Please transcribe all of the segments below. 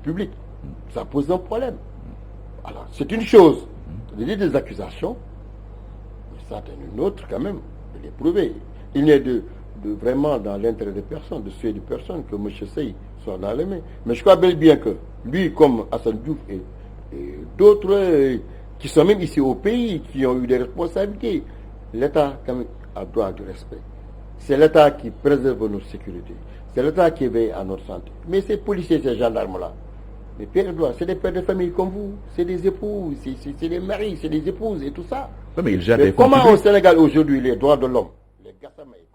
public. Ça pose un problème. Alors, c'est une chose de dire des accusations, mais ça c'est une autre quand même de les prouver. Il n'est de vraiment dans l'intérêt de personne, de souhait de personne, que M. Sey soit dans les mains. Mais je crois bel et bien que lui, comme Hassan Diouf et d'autres qui sont même ici au pays, qui ont eu des responsabilités, l'État quand même a droit du respect. C'est l'État qui préserve notre sécurité. C'est l'État qui veille à notre santé. Mais ces policiers, ces gendarmes-là, les pères Edouard, c'est des pères de famille comme vous, c'est des époux, c'est des maris, c'est des épouses et tout ça. Oui, mais mais comment au Sénégal aujourd'hui les droits de l'homme, les Gassama et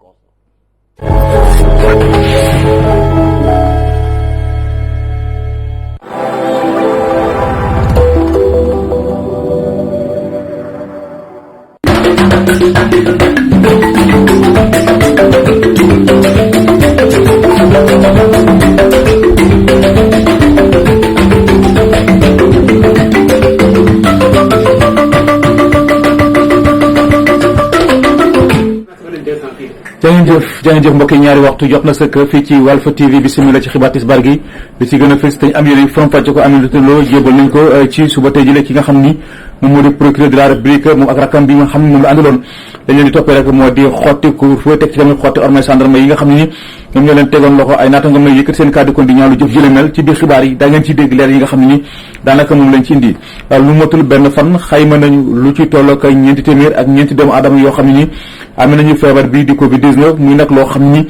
jërëjëf mbokk yi ñaari waxtu jot na sëkk fii ci Walf TV bismillah ci xibaar tisbaar gi bi ci gën a fës te am yéen faram-fàcce ko Aminata Lo jébal nañ ko ci suba tey jëlee ki nga xam ni moom moo di procureur de la République moom ak rakam bi nga xam ne moom la àndaloon dañ leen di toppee rek moo di xotti couvre-feu teg ci tamit xotti ormay gendarme yi nga xam ne ni ñoom ñoo leen tegoon loxo ay naata nga may yëkkat seen kàddu kon di ñaaw lu jëf jële mel ci biir xibaar yi daa ngeen ci dégg leer yi nga xam ne ni daanaka moom lañ ci indi lu matul benn fan xayma nañu lu ci tollook ñeenti téeméer ak ñeenti doomu aadama yoo xam ne ni am nañu feebar bi di Covid-19 muy nag loo xam ni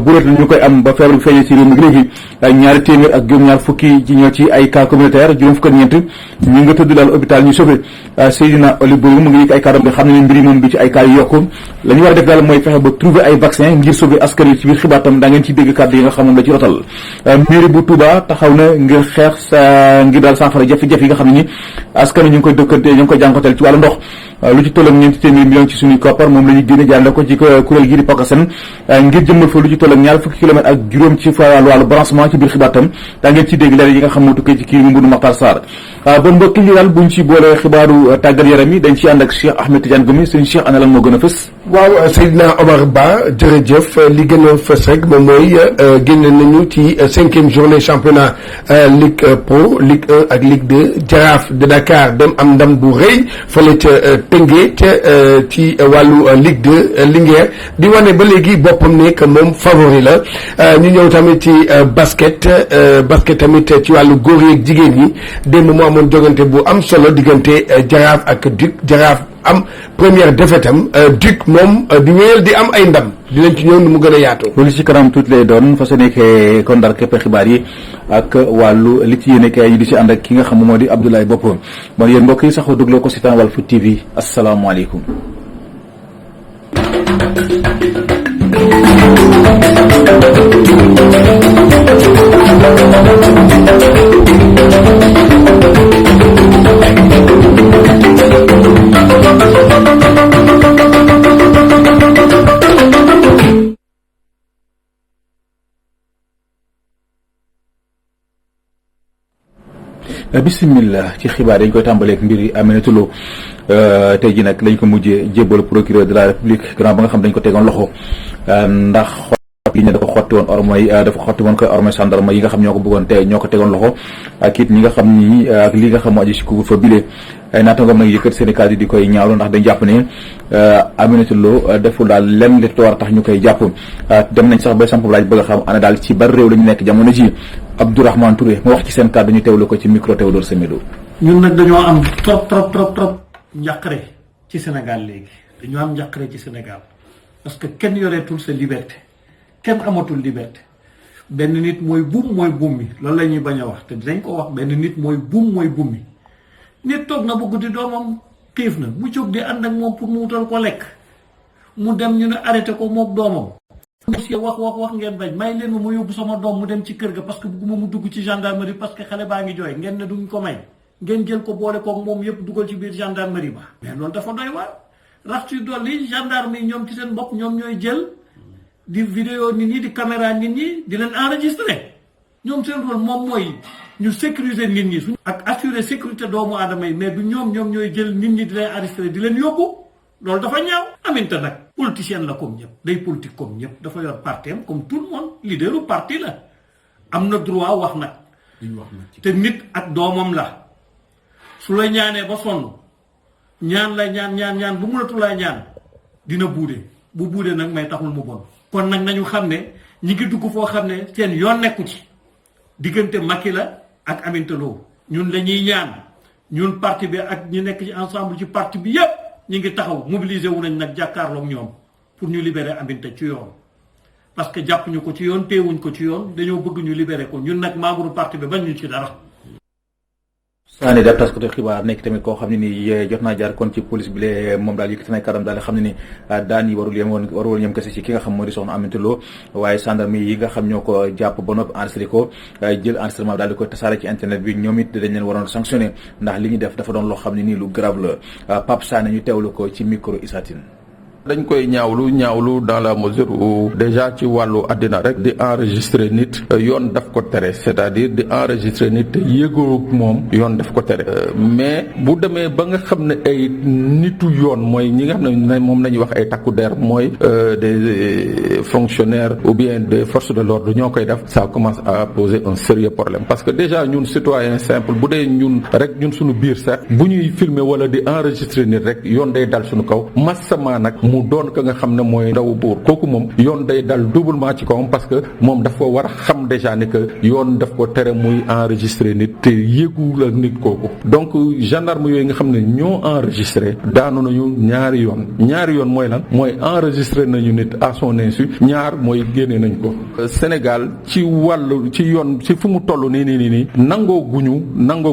bureet la ñu koy am ba feebar bi feeñee ci réew mi léegi ñaari téeméer ak juróom-ñaar fukki ci ñoo ci ay cas communautaire juróom fukk ak ñeent ñu nga tëdd daal hôpital ñu sauvé Seydina Oli Bourou mu ngi yëg ay kàddoom bi xam ne mbiri moom du ci ay cas yu yokku la ñu war a def daal mooy fexe ba trouver ay vaccin ngir sauver askan wi ci biir xibaar tam daa ngeen ci dégg kàddu yi nga xam moom la ci rotal mairie bu Touba taxaw na ngir xeex ngir daal saafara jafe-jafe yi nga xam ne ni askan wi ñu ngi koy dëkkante ñu ngi koy jànkonteel ci wàllu ndox lu ci tollam ñeenti téeméer million ci suñuy koppar moom la ñu génne jàlle ko ci kuréel gii di Pakasen ngir jëmmal fa lu ci tollam ñaar fukki kilomètres ak juróom ci fa wàllu branchement ci biir xibaar tam daa ngeen ci dégg leer yi nga xam moo tukkee ci kii Mamadou Makhtar Sarr ba mbokki li daal buñ ci boole xibaaru tàggat yaram yi dañ ci ànd ak Cheikh Ahmed Tidiane Gomis sëñ Cheikh ana lan moo gën a fës. waaw Seydina Omar Ba jërëjëf li gën a fës rek moom mooy génn nañu ci 5e journée championnat Ligue Pro Ligue 1 ak Ligue 2 Jaraaf de Dakar dem am ndam bu rëy fële ca Tëngéej ci wàllu Ligue 2 Linguère di wane ba léegi boppam ne que moom favori la ñu ñëw tamit ci basket tamit ci wàllu góor yi ak jigéen ñi démb mu amoon jogante bu am solo diggante Jaraaf ak Duc Jaraaf am première défaite am Duc moom di wéyal di am ay ndam dinañ ci ñëw nu mu gën a yaatoo. loolu ci kanam tuuti lay doon fa sa nekkee kon ndar képp xibaar yi ak wàllu li ci yéene kay yi di ci ànd ak ki nga xam moo di Abdoulaye Bopp bon yéen mbokk yi saxoo dugloo ko si tan Walf TV asalaamaaleykum. bismillah ci xibaar dañ koy tàmbaleek mbir yi Aminata Lo tey ji nag lañ ko mujjee jébbal procureur de la République gannaaw ba nga xam dañ ko tegoon loxo ndax li ne dafa xotti woon ormay dafa xotti woon koy ormay gendarme yi nga xam ñoo ko bëggoon te ñoo ko tegoon loxo ak it ñi nga xam ni ak li nga xam moo aju si couvre-feu bile ay naataangoom nag yëkkat seen i kàddu di koy ñaawlu ndax dañ jàpp ne Aminata Lo deful daal lenn li war a tax ñu koy jàpp dem nañ sax ba samp laaj bëgg a xam ana daal ci ban réew la ñu nekk jamono ji Abdourahmane Touré mu wax ci seen kàddu ñu teewlu ko ci micro Théodore Semedo. ñun nag dañoo am trop njàqare ci Sénégal léegi dañoo am njàqare ci Sénégal parce que kenn yoreetul sa liberté kenn amatul liberté benn nit mooy buum mi loolu la ñuy bañ a wax te dinañ ko wax benn nit mooy buum mi nit toog na ba guddi doomam xiif na mu jóg di ànd ak moom pour mu wutal ko lekk mu dem ñu ne arrêté ko mook doomam. wax ngeen bañ may leen ma yóbbu sama doom mu dem ci kër ga parce que bugguma mu dugg ci gendarmerie parce que xale baa ngi jooy ngeen ne duñ ko may ngeen jël ko boole koog moom yëpp dugal ci biir gendarmerie ba mais loolu dafa doy waar rax ci dolli gendarme yi ñoom ci seen bopp ñoom ñooy jël di vidéo nit ñi di caméra nit ñi di leen enregistré ñoom seen rôle moom mooy ñu sécuriser nit ñi suñ ak assurer sécurité doomu aadama yi mais du ñoom ñooy jël nit ñi di leen enregistré di leen yóbbu loolu dafa ñaaw. Aminata nag politicienne la comme ñëpp day politique comme ñëpp dafa yor parti am comme tout le monde leaderu parti la am na droit wax nag te nit ak doomam la su la ñaanee ba sonn ñaan la ñaan bu mënatu laa ñaan dina buude bu buude nag may taxul mu bon kon nag nañu xam ne ñi ngi dugg foo xam ne seen yoon nekku ci diggante Macky la ak Aminata Lo ñun lañuy ñaan ñun parti bi ak ñi nekk ci ensemble ci parti bi yépp ñi ngi taxaw mobiliser wu nañ nag jàkkaarloog ñoom pour ñu libérer Aminata ci yoon parce que jàpp ñu ko ci yoon teewuñ ko ci yoon dañoo bëgg ñu libérer ko ñun nag membre parti bi bañ ñu ci dara. Sané daal taskatu xibaar nekk tamit koo xam ne ni jot naa jaar kon ci police bi lee moom daal yëkkati na kàddam daal xam ne ni daan yi warul yem kese ci ki nga xam moo di soxna Aminata Lo waaye gendarme yi nga xam ñoo ko jàpp ba noppi enregistré ko jël enregistrement daal di koy tasaare ci internet bi ñoom it dañ leen waroon sanctionné ndax li ñu def dafa doon loo xam ne nii lu grave la Pape Sané ñu teewlu ko ci micro Issa Tine. dañ koy ñaawlu dans la mesure où déjà ci wàllu àddina rek di enregistrer nit yoon daf ko tere c'est-à-dire di enregistrer nit te yéegoo moom yoon daf ko tere mais bu demee ba nga xam ne ay nitu yoon mooy ñi nga xam ne moom nañuy wax ay takku der mooy des fonctionnaires ou bien des forces de l'ordre ñoo koy def ça commence à poser un sérieux problème parce que déjà ñun citoyen simple bu dee ñun suñu biir sax bu ñuy filmer wala di enregistrer nit rek yoon day dal suñu kaw massama nag mu doon ka nga xam ne mooy ndaw buur kooku moom yoon day dal doublement ci kawam parce que moom daf ko war a xam déjà ne que yoon daf ko tere muy enregistrer nit te yéegul ak nit kooku donc gendarme yooyu nga xam ne ñoo enregistré daanu nañu ñaari yoon mooy lan mooy enregistré nañu nit à son insu ñaar mooy génne nañ ko Sénégal ci wàllu ci yoon ci fu mu toll nii nangoo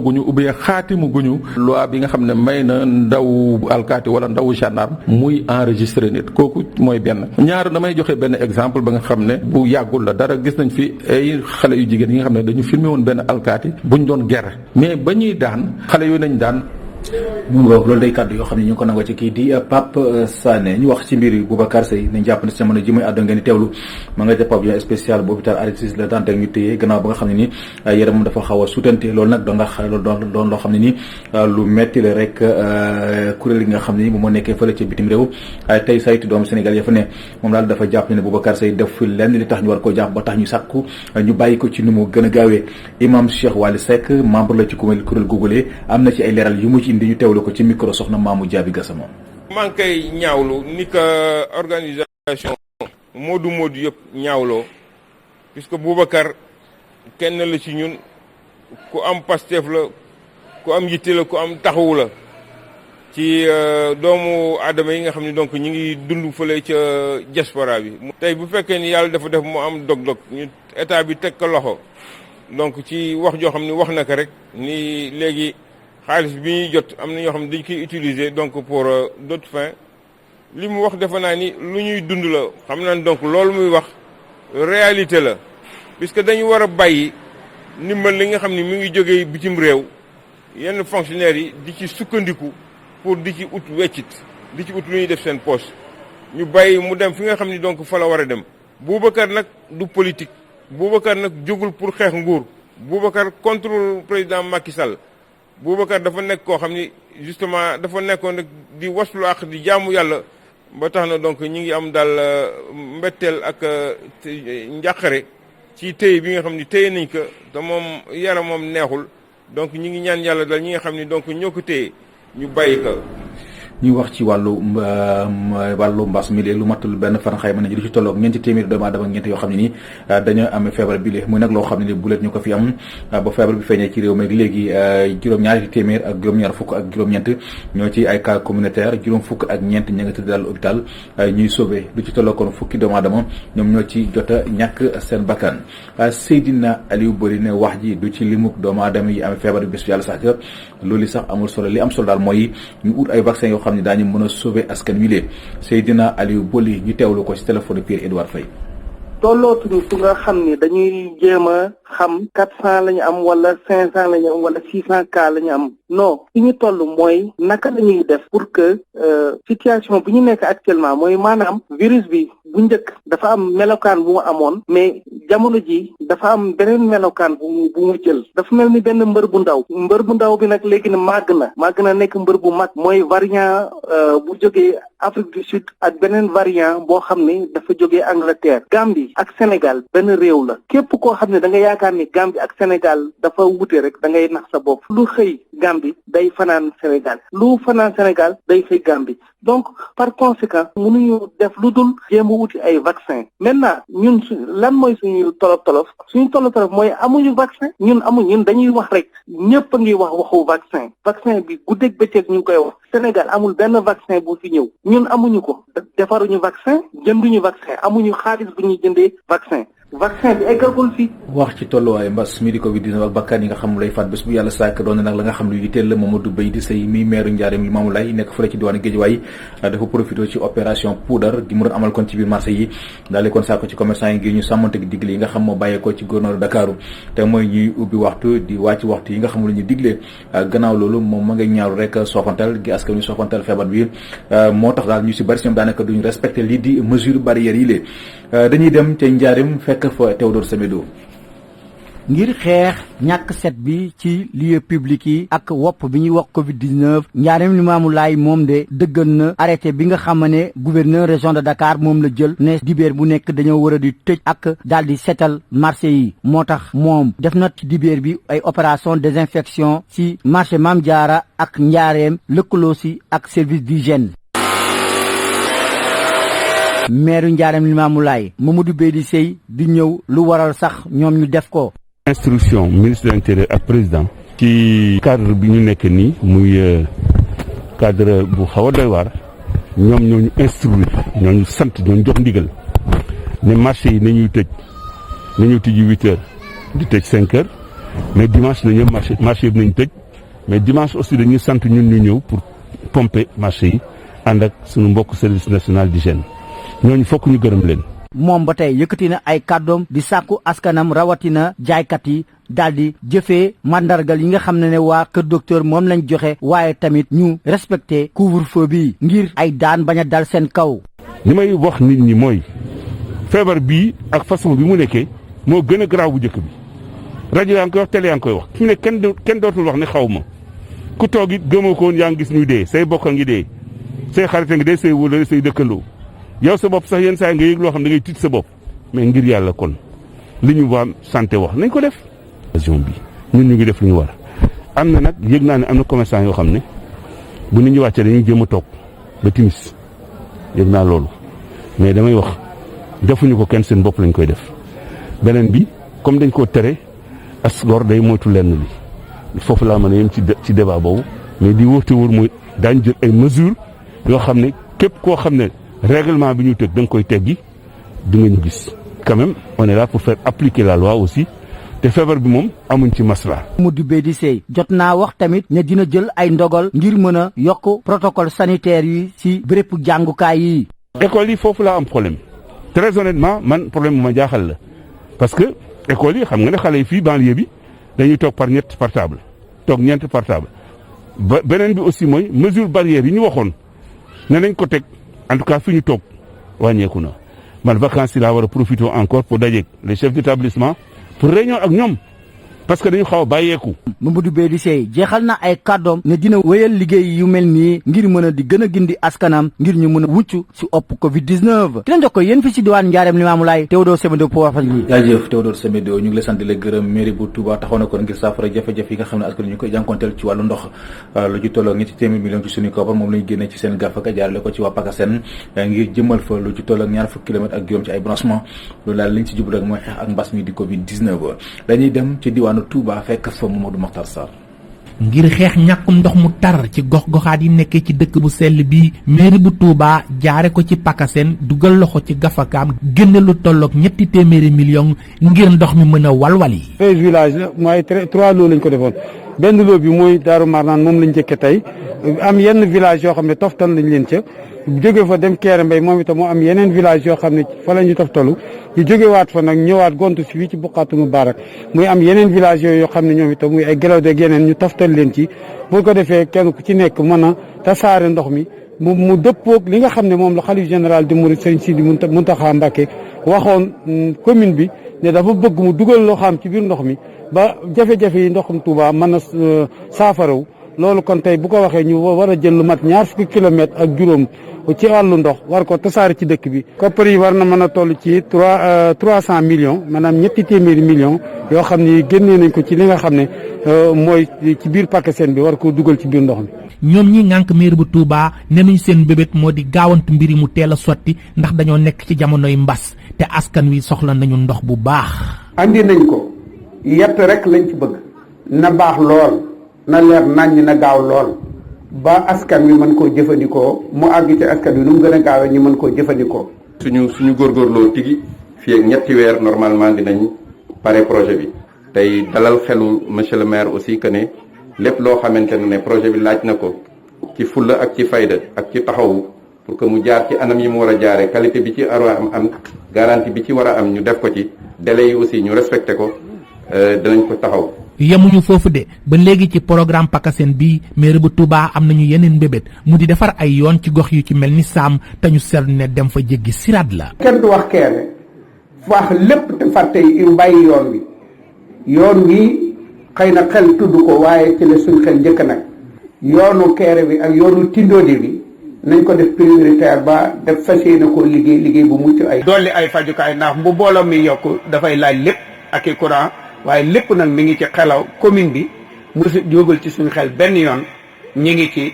guñu ou bien xaatimu guñu loi bi nga xam ne may na ndaw alkaati wala ndaw gendarme muy enregistré nit kooku mooy benn ñaar damay joxe benn exemple ba nga xam ne bu yàggul la dara gis nañ fi ay xale yu jigéen yi nga xam ne dañu filmé woon benn alkaati buñ doon guerre mais ba ñuy daan xale yooyu nañ daan loolu day kàddu yoo xam ne ñu ngi ko nangoo ci kii di Pape Sané ñu wax ci mbir yi Boubacar Seye nañ jàpp ne si jamono ji muy àdduna ngeen di teewlu ma nga ca pavillon spécial bu hôpital Aristide Le Dantec ñu téye gannaaw ba nga xam ne ni yaramam dafa xaw a sutante loolu nag doon loo xam ne ni lu metti la rek kuréel yi nga xam ne ni moom moo nekkee fële ca bitim réew tey saytu doomu Sénégal ya fa ne moom daal dafa jàpp ne Boubacar Seye def lenn li tax ñu war koo jàpp ba tax ñu sàkku ñu bàyyi ko ci nu mu gën a gaawee Imam Cheikh Wali Seck membre la ci kuréel googule am na ci ay leeral yu mu ci indi ñu teewlu ko ci micro soxna Mamou Diaby Gassama. maa ngi koy ñaawlu ni ko organisation Modou yëpp ñaawloo puisque Boubacar kenn la ci ñun ku am Pastef la ku am yitte la ku am taxawu la ci doomu aadama yi nga xam ne donc ñu ngi dund fële ca diaspora bi. tey bu fekkee ni yàlla dafa def mu am dog-dog ñu état bi teg ko loxo donc ci wax joo xam ne wax na ko rek ni léegi. xaalis bi ñuy jot am na ñoo xam ne dañ koy utiliser donc pour d'autres fins li mu wax defe naa ni lu ñuy dund la xam naa donc loolu muy wax réalité la puisque dañu war a bàyyi ndimbal li nga xam ne mi ngi jógee bitim réew yenn fonctionnaires yi di ci sukkandiku pour di ci ut weccit di ci ut lu ñuy def seen poche ñu bàyyi mu dem fi nga xam ni donc fa la war a dem. Boubacar nag du politique Boubacar nag jógul pour xeex nguur Boubacar contre président Macky Sall. Boubacar dafa nekk koo xam ni justement dafa nekkoon rek di waslu ak di jaamu yàlla ba tax na donc ñi ngi am daal mbetteel ak njàqare ci téye bi nga xam ni téye nañ ko te moom yaram moom neexul donc ñi ngi ñaan yàlla daal ñi nga xam ni donc ñoo ko téye ñu bàyyi ko. ñu wax ci wàllu mbas mi lu matul benn fan xayma nañu di ci tolloog ñeenti téeméeri doomu aadama ñeent yoo xam ne ni dañoo amee feebar bi muy nag loo xam ne ni bu leen ñu ko fi am ba feebar bi feeñee ci réew mi léegi juróom-ñaari téeméer ak juróom-ñaar fukk ak juróom-ñeent ñoo ci ay cas communautaire juróom fukk ak ñeent ña nga tëdd daal hôpital ñuy sauvé lu ci tolloo kon fukki doomu aadama ñoom ñoo ci jot a ñàkk seen bakkan Seydina Aliou Bari ne wax ji du ci limuk doomu aadama yi amee feebar bi bés yàlla sax loolu sax amul solo li am solo daal mooy ñu ut ay vaccin yoo xam ne daañu mën a sauver askan wi lee Seydina Aliou Boli ñu teewlu ko ci téléphone Pierre Edouard Faye. tollootuñu fu nga xam ni dañuy jéem a xam 400 la ñu am wala 500 la ñu am wala 600 cas la ñu am non fi ñu toll mooy naka la ñuy def pour que situation bi ñu nekk actuellement mooy maanaam virus bi bu njëkk dafa am melokaan bu mu amoon mais jamono ji dafa am beneen melokaan bu mu jël dafa mel ni benn mbër bu ndaw bi nag léegi ne màgg na nekk mbër bu mag mooy variant bu jógee Afrique du Sud ak beneen variant boo xam ne dafa jógee Angleterre. Gambie ak Sénégal benn réew la képp koo xam ne da nga yaakaar ni Gambie ak Sénégal dafa wute rek da ngay nax sa bopp lu xëy Gambie day fanaan Sénégal lu fanaan Sénégal day xëy Gambie donc par conséquent mënuñu def lu dul jéem a wuti ay vaccin maintenant ñun lan mooy suñu tolof mooy amuñu vaccin ñun dañuy wax rek ñëpp a ngi wax waxu vaccin bi guddeeg bëccëg ñu ngi koy wax Sénégal amul benn vaccin bu fi ñëw ñun amuñu ko defaruñu vaccin jënduñu vaccin amuñu xaalis bu ñuy jëndee vaccin bi eggagul fii. wax ci tolluwaayu mbas mi di Covid-19 ak bakkan yi nga xam lay faat bés bu yàlla sàkk doon na nag la nga xam lu yitteel la Mamadou Baydi Seye mi meeru Njaareem Limamoulaye nekk fële ci diwaanu Guédiawaye dafa profité ci opération poudre gi mu doon amal kon ci biir marché yi daal di kon sàkk ci commerçant yi ngir ñu sàmmante gi digle yi nga xam moo bàyyeekoo ci gouverneur Dakaru te mooy ñuy ubbi waxtu di wàcc waxtu yi nga xam lu ñu diglee gannaaw loolu moom ma ngay ñaaru rek soofantal gi askan wi soofantal feebar bi moo tax daal ñu si bari si ñoom daanaka duñu respecté lii di mesure barrières yi lée dañuy dem ca Njaareem fekk fa Théodore Semedo ngir xeex ñàkk set bi ci lieu public yi ak wopp bi ñuy wax Covid-19 Njaareem Limamoulaye moom de dëggal na arrêté bi nga xam ne gouverneur région de Dakar moom la jël ne dibéer bu nekk dañoo war a di tëj ak daal di setal marché yi moo tax moom def na ci dibéer bi ay opération désinfection ci marché Mame Diarra ak Njaareem lëkkaloo si ak service d'hygiène. maire Njaareem Limamoulaye Mamadou Baydi Seye di ñëw lu waral sax ñoom ñu def ko. instruction ministre de l'intérieur ak président ci cadre bi ñu nekk nii muy cadre bu xaw a doy waar ñoom ñoo ñu instruire ñoo ñu sant ñoo ñu jox ndigal ne marché yi nañuy tëj nañu tijji 8 heures di tëj 5 heures mais dimanche nañu marché yi nañu tëj mais dimanche aussi dañuy sant ñun ñu ñëw pour pomper marché yi ànd ak suñu mbokk service national d'hygiène ñooñu fokk ñu gërëm leen. moom ba tey yëkkati na ay kàddoom di sàkku askanam rawatina jaaykat yi daal di jëfee mandargal yi nga xam ne waa kër docteur moom lañ joxe waaye tamit ñu respecté couvre-feu bi ngir ay daan bañ a dal seen kaw. li may wax nit ñi mooy feebar bii ak façon bi mu nekkee moo gën a garaaw bu njëkk bi rajo yaa ngi koy wax télé yaa ngi koy wax fi mu ne kenn dootul wax ne xaw ma ku toog it gëmoo ko woon yaa ngi gis ñuy dee say bokk a ngi dee say xarita ngi dee say wóolare say dëkkandoo yow sa bopp sax yenn saa nga yëg loo xam da ngay tiit sa bopp mais ngir yàlla kon li ñu waa santé wax nañ ko def. région bi ñun ñu ngi def lu ñu war am na nag yëg naa ne am na commerçant yoo xam ne bu nit ñi wàccee dañuy jéem a toog ba timis yëg naa loolu mais damay wax defuñu ko kenn seen bopp lañ koy def beneen bi comme dañ koo tere as gor day moytu lenn li foofu laa mën a yem ci débat boobu mais di wóor te wóor mooy daañu jël ay mesures yoo xam ne képp koo xam ne règlement bi ñu teg da nga koy teggi di nga ñu gis quand même on est là pour faire appliquer la loi aussi te feebar bi moom amuñ ci masla. Mamadou Baydi Seye jot naa wax tamit ne dina jël ay ndogal ngir mën a yokk protocole sanitaire yi ci bérébu jàngukaay yi. école yi foofu laa am problème très honnêtement man problème bu ma jaaxal la parce que école yi xam nga ne xale yi fii banlieue bi dañuy toog par ñett par table toog ñeent par table ba beneen bi aussi mooy mesure barrière yi ñu waxoon ne nañ ko teg. en tout cas fi ñu toog wàññeeku na man vacances yi laa war a profiter encore pour dajeeg les chefs d'établissement pour réunion ak ñoom parce que dañu xaw a bàyyeeku. Mamadou Baydi Seye jeexal na ay kàddoom ne dina wéyal liggéey yu mel nii ngir mën a di gën a gindi askanam ngir ñu mën a wucc si opp Covid-19. ki la jox ko yéen fi si diwaan Njaareem Limamoulaye Théodore Semedo pour wax ji. jaajëf Théodore Semedo ñu ngi lay sant di la gërëm mairie bu Touba taxaw na ko ngir saafara jafe-jafe yi nga xam ne askan ñu koy jànkonteel ci wàllu ndox lu ci tolloo ñetti téeméer million ci suñu koppar moom la ñu génnee ci seen gafaka jaarale ko ci waa PACASEN ngir jëmal fa lu ci tolloo ñaar fukki kilomètres ak juróom ci ay branchement loolu daal liñ ci jublu rek mooy xeex ak mbas mi di Covid-19 dañuy dem ci diwaanu Touba fekk fa Mamadou Makhtar Sarr. ngir xeex ñàkkum ndox mu tar ci gox-goxaat yi nekkee ci dëkk bu sell bi mairie bu Touba jaare ko ci PACASEN dugal loxo ci gafakaam génne lu tolloog ñetti téeméeri million ngir ndox mi mën a walwali. 13 villages la mooy 3 lots lañ ko defoon benn lot bi mooy Daaru Marnaan moom lañ njëkke tey am yenn village yoo xam ne toftal nañ leen ca jóge fa dem Kéré Mbay moom itam moo am yeneen village yoo xam ne fa la ñu toftalu ñu jógewaat fa nag ñëwaat gontu si fii ci Buqaatu Mubaarak muy am yeneen village yooyu yoo xam ne ñoom itam muy ay Gelaw de yeneen ñu toftal leen ci bu ko defee kenn ku ci nekk mën a tasaare ndox mi mu dëppoog li nga xam ne moom la xalif général di Mouride Serigne Sidi Mountakha Mbacké waxoon commune bi ne dafa bëgg mu dugal loxaam ci biir ndox mi ba jafe-jafe yi ndoxum Touba mën a saafaraw loolu kon tey bu ko waxee ñu war a jël lu mat 20 kilomètres ak juróom ci wàllu ndox war ko tasaare ci dëkk bi koppar yi war na mën a toll ci 300 millions maanaam 300 millions yoo xam ne génnee nañ ko ci li nga xam ne mooy ci biir PACASEN bi war ko dugal ci biir ndox mi. ñoom ñi ngànk mairie bu Touba nee nañ seen bébét moo di gaawantu mbir yi mu teel a sotti ndax dañoo nekk ci jamonoy mbas te askan wi soxla nañu ndox bu baax. andi nañ ko yett rek lañ ci bëgg na baax lool na leer naññ na gaaw lool ba askan wi mën koo jëfandikoo mu àgg ci askan wi nu mu gën a gaawee ñu mën koo jëfandikoo. suñu góorgóorloo tigi fii ak ñetti weer normalement dinañ pare projet bi tey dalal xelu monsieur le maire aussi que ne lépp loo xamante ne projet bi laaj na ko ci fulla ak ci fayda ak ci taxawu pour que mu jaar ci anam yi mu war a jaaree qualité bi ci war a am garantie bi ci war a am ñu def ko ci délai yi aussi ñu respecté ko dinañ ko taxaw. yemuñu foofu de ba léegi ci programme PACASEN bi mairie bu Touba am nañu yeneen mbébét mu di defar ay yoon ci gox yu ci mel ni Saam te ñu seetlu ne dem fa jéggi siraat la. kenn du wax Kéré wax lépp te fàtte yu bàyyi yoon wi xëy na xel tudd ko waaye ci la suñ xel njëkk nag yoonu Kéré bi ak yoonu Tindodi bi nañ ko def prioritaire ba def fas yéene koo liggéey bu mucc ay dolli ay fajukaay ndax bu booloo mi yokk dafay laaj lépp ak i courant waaye lépp nag mi ngi ci xelaw commune bi mu jógal ci suñu xel benn yoon ñi ngi ci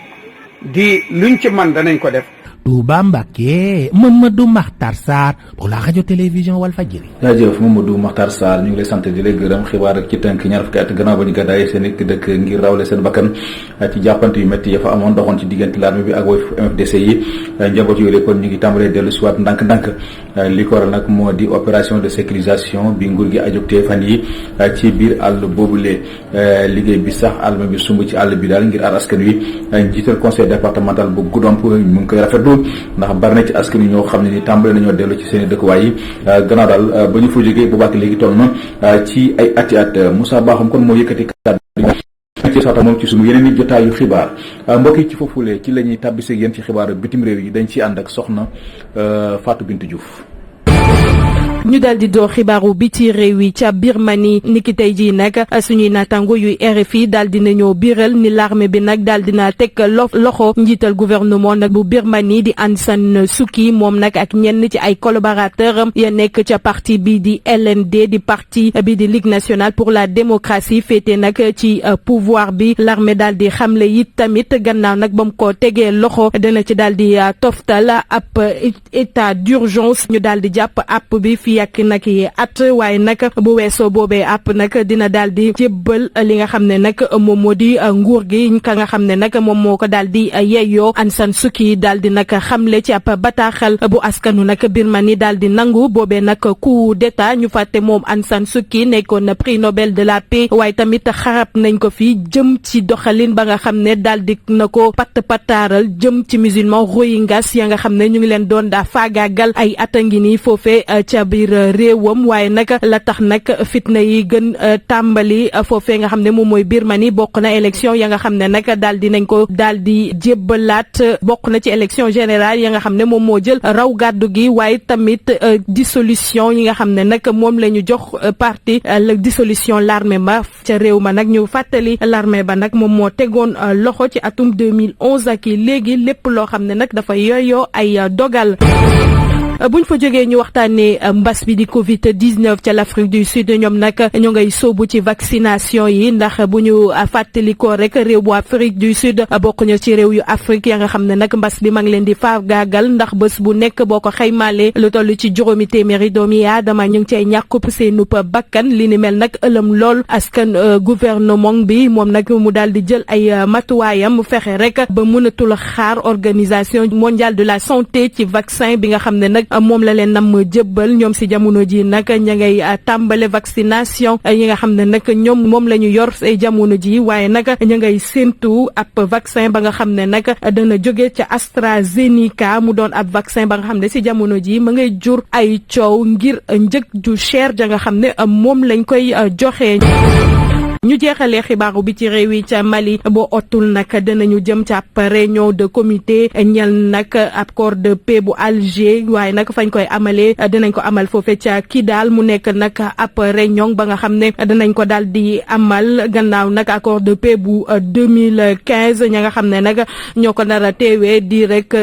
di luñ ci man danañ ko def. Touba Mbacké Mamadou Makhtar Sarr pour la radio télévision Walfadjri. jaajëf Mamadou Makhtar Sarr ñu ngi lay sant di lay gërëm xibaar ak ci tënk ñaar fukki at gannaaw ba ñu gàddaay seen i dëkk ngir rawle seen bakkan ci jàppante yu métti ya fa amoon doxoon ci diggante l'armée bi ak way MFDC yi njaboot yooyu kon ñu ngi tàmbalee dellu si waat ndànk-ndànk li ko waral nag moo di opération de sécurisation bi nguur gi ajobtee fan yi ci biir àll boobule liggéey bi sax armée bi sumb ci àll bi daal ngir aar askan wi njiital conseil départemental bu Goudomp mu ngi koy rafetlu ndax bari na ci askan wi ñoo xam ne ni tàmbale nañoo dellu ci seen i dëkkuwaay yi gannaaw daal ba ñu fa jógee bu baax léegi toll na ci ay ati at Moussa Bakhoum kon moo yëkkati kàddu ci saata moom ci suñu yeneen i jotaayu xibaar mbokk yi ci foofulee ci la ñuy tàbbisee yéen ci xibaaru bitim réew yi dañ ci ànd ak soxna Fatou Bintou Diouf. ñu daal di door xibaaru bi ci réew yi ca Birmanie niki tey jii nag suñuy naataango yuy RFI daal dina ñoo biral ni l'armée bi nag daal dina teg loxo njiital gouvernement nag bu Birmanie di Aung San Suu Kyi moom nag ak ñenn ci ay collaborateurs ya nekk ca parti bi di LND di parti bi di Ligue nationale pour la démocratie féete nag ci pouvoir bi l'armée daal di xamle it tamit gannaaw nag ba mu ko tegee loxo dana ci daal di toftal ab état d'urgence ñu daal di jàpp app bi fii ak nag yi at waaye nag bu weesoo boobee app nag dina daal di jébbal li nga xam ne nag moom moo di nguur gi ka nga xam ne nag moom moo ko daal di yeeyoo Aung San Suu Kyi daal di nag xamle ci ab bataaxal bu askanu nag Birmanie daal di nangu boobee nag coup d'état ñu fàtte moom Aung San Suu Kyi nekkoon prix Nobel de la paix waaye tamit xarab nañ ko fi jëm ci doxalin ba nga xam ne daal di na ko pataaral jëm ci musulman Rohingyas ya nga xam ne ñu ngi leen doon daa faagaagal ay ata ngi nii foofee ca biir réewam waaye nag la tax nag fitna yi gën tàmbali foofee nga xam ne moom mooy Birmanie bokk na élection ya nga xam ne nag daal di nañ ko daal di jébbalaat bokk na ci élection générale ya nga xam ne moom moo jël raw gàddu gi waaye tamit dissolution yi nga xam ne nag moom la ñu jox parti la dissolution l'armée ba ca réew ma nag ñu fàttali l'armée ba nag moom moo tegoon loxo ci atum 2011 ak léegi lépp loo xam ne nag dafa yooyoo ay dogal. buñ fa jógee ñu waxtaanee mbas bi di Covid-19 ca l'Afrique du Sud ñoom nag ñoo ngay sóobu ci vaccination yi ndax bu ñu fàttalikoo rek réew bu Afrique du Sud bokk na ci réew yu Afrique ya nga xam ne nag mbas bi ma ngi leen di faagaagal ndax bés bu nekk boo ko xaymaale lu toll ci juróomi téeméeri doomi aadama ñu ngi cay ñàkkup seenub bakkan li ni mel nag ëlëm lool askan gouvernement bi moom nag mu daal di jël ay matuwaayam mu fexe rek ba mënatul xaar organisation mondiale de la santé ci vaccin bi nga xam ne nag moom la leen nam jëbbal ñoom si jamono ji nag ña ngay tàmbale vaccination yi nga xam ne nag ñoom moom la ñu yor say jamono ji waaye nag ña ngay séentu ab vaccin ba nga xam ne nag dana jóge ca AstraZeneca mu doon ab vaccin ba nga xam ne si jamono ji ma ngay jur ay coow ngir njëg ju cher ja nga xam ne moom lañ koy joxe. ñu jeexalee xibaaru bi ci réew yi ca Mali boo otul nag danañu jëm ci ab réunion de comité ñel nag accord de paix bu Alger waaye nag fañ koy amalee dinañ ko amal foofe ca Kidal mu nekk nag ab réunion ba nga xam ne danañ ko daal di amal gannaaw nag accord de paix bu 2015 ña nga xam ne nag ñoo ko nar a teewee di rek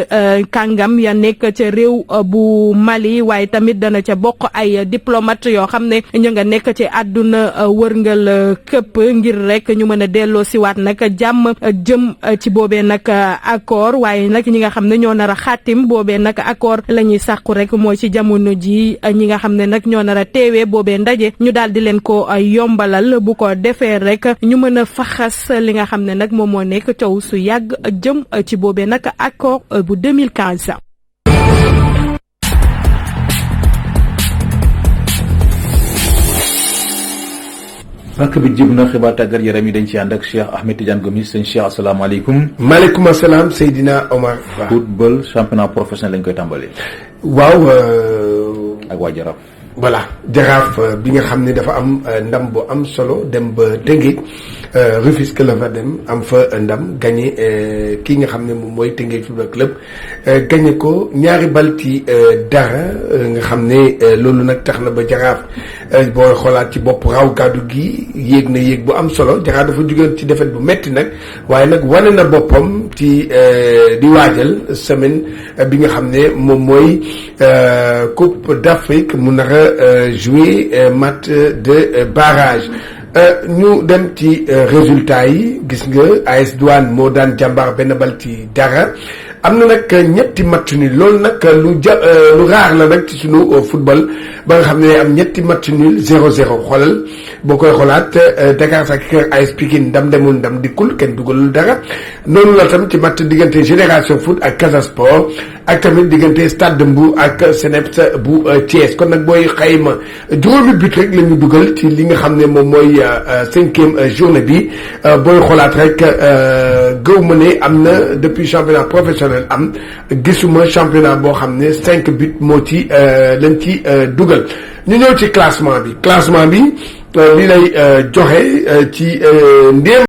kàngam ya nekk ca réew bu Mali waaye tamit dana ca bokk ay diplomate yoo xam ne ñu nga nekk ci àdduna wërngal këpp ngir rek ñu mën a delloo siwaat nag jàmm jëm ci boobee nag accord waaye nag ñi nga xam ne ñoo nar a xaatim boobee nag accord la ñuy sàkku rek mooy ci jamono ji ñi nga xam ne nag ñoo nar a teewee boobee ndaje ñu daal di leen ko yombalal bu ko defee rek ñu mën a faxas li nga xam ne nag moom moo nekk coow su yàgg jëm ci boobee nag accord bu 2015. fànk bi jib na xibaar tàggat yaram yi dañ ci ànd ak Cheikh Ahmed Tidiane Gomis sëñ Cheikh asalaamaaleykum. maaleykum asalaam Seydina Omar Ba. football championnat professionnel lañ koy tàmbalee. waaw. ak waa Jaraaf. voilà Jaraaf bi nga xam ne dafa am ndam bu am solo dem ba Tëngéej Rufisque la fa dem am fa ndam gagné kii nga xam ne moom mooy Tëngéej football club gagné ko ñaari bal ci dara nga xam ne loolu nag tax na ba Jaraaf booy xoolaat ci bopp raw gàddu gi yéeg na yéeg bu am solo Jaraaf dafa jógeen ci défaite bu metti nag waaye nag wane na boppam ci di waajal semaine bi nga xam ne moom mooy Coupe d'Afrique mu nar a jouer match de barrage ñu dem ci résultats yi gis nga AS Douane moo daan Jàmbaar benn bal ci dara am na nag ñetti match nul loolu nag lu raar la nag ci sunu football ba nga xam ne am ñetti match nul 0-0 xoolal boo koy xoolaat Dakar Sacré-Cœur AS Pikine ndam demul ndam dikkul kenn dugalul dara noonu la tam ci match diggante Génération Foot ak Casa Sport ak tamit diggante Stade de Mbour ak CNEPS bu Thiès kon nag booy xayma juróomi but rek la ñu dugal ci li nga xam ne moom mooy 5e journée bi booy xoolaat rek gëw ma ne am na depuis championnat professionnel am gisuma championnat boo xam ne 5 buts moo ci lañ ci dugal ñu ñëw ci classement bi li lay joxe ci ndéem